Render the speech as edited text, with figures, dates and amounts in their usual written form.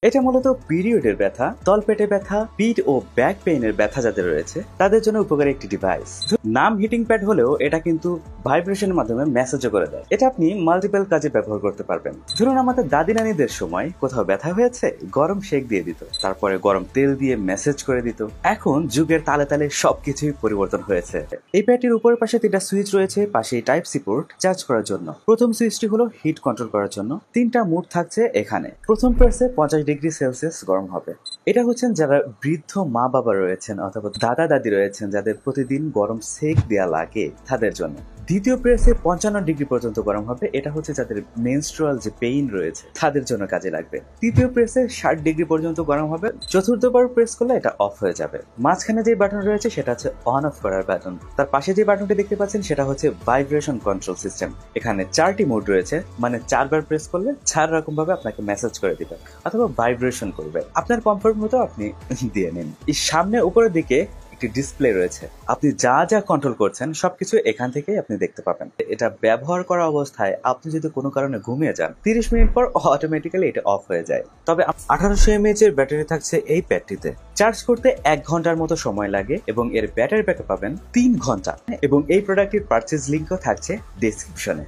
এটা মূলত পিরিয়ডের ব্যথা, তলপেটে ব্যথা, পিঠ ও ব্যাক পেইনের ব্যথা যাদের রয়েছে তাদের জন্য উপকারী একটি ডিভাইস। নাম হিটিং প্যাড হলেও এটা কিন্তু ভাইব্রেশনের মাধ্যমে মেসেজও করে দেয়। এটা আপনি মাল্টিপল কাজে ব্যবহার করতে পারবেন। ধরুন আমাদের দাদি নানিদের সময় কোথাও ব্যথা হয়েছে, গরম শেক দিয়ে দিত, তারপরে গরম তেল দিয়ে মেসেজ করে দিত। এখন যুগের তালে তালে সবকিছুই পরিবর্তন হয়েছে। এই প্যাডটির উপরের পাশে 3টা সুইচ রয়েছে, পাশে টাইপ সি পোর্ট চার্জ করার জন্য। প্রথম সুইচটি হলো হিট কন্ট্রোল করার জন্য। 3টা মোড থাকছে এখানে। প্রথম প্রেসে 50 ডিগ্রি সেলসিয়াস গরম হবে। এটা হচ্ছেন যারা বৃদ্ধ মা বাবা রয়েছেন অথবা দাদা দাদি রয়েছেন যাদের প্রতিদিন গরম সেক দেওয়া লাগে তাদের জন্য। দ্বিতীয় প্রেসে 55 ডিগ্রি পর্যন্ত গরম হবে। এটা হচ্ছে যাদের মেনস্ট্রুয়াল যে পেইন রয়েছে তাদের জন্য কাজে লাগবে। তৃতীয় প্রেসে 60 ডিগ্রি পর্যন্ত গরম হবে। চতুর্থবার প্রেস করলে এটা অফ হয়ে যাবে। মাঝখানে যে বাটন রয়েছে সেটা হচ্ছে অন অফ করার বাটন। তার পাশে যে বাটনটি দেখতে পাচ্ছেন সেটা হচ্ছে ভাইব্রেশন কন্ট্রোল সিস্টেম। এখানে 4টি মোড রয়েছে, মানে 4বার প্রেস করলে 4 রকম ভাবে আপনাকে মেসেজ করে দিবে অথবা ভাইব্রেশন করবে। আপনার কমফোর্ট মতো আপনি দিয়ে নিন। এই সামনে উপরের দিকে ডিসপ্লে রয়েছে, আপনি যা যা কন্ট্রোল করছেন সবকিছু এখান থেকেই আপনি দেখতে পাবেন। এটা ব্যবহার করা অবস্থায় আপনি যদি কোনো কারণে ঘুমিয়ে যান 30 মিনিট পর অটোমেটিক্যালি এটা অফ হয়ে যায়। তবে 1800 mAh এর ব্যাটারি থাকছে এই প্যাডটিতে। চার্জ করতে 1 ঘন্টার মতো সময় লাগে এবং এর ব্যাটারি ব্যাকআপ পাবেন 3 ঘন্টা। এবং এই প্রোডাক্টটির পারচেজ লিংকও থাকছে ডেসক্রিপশনে।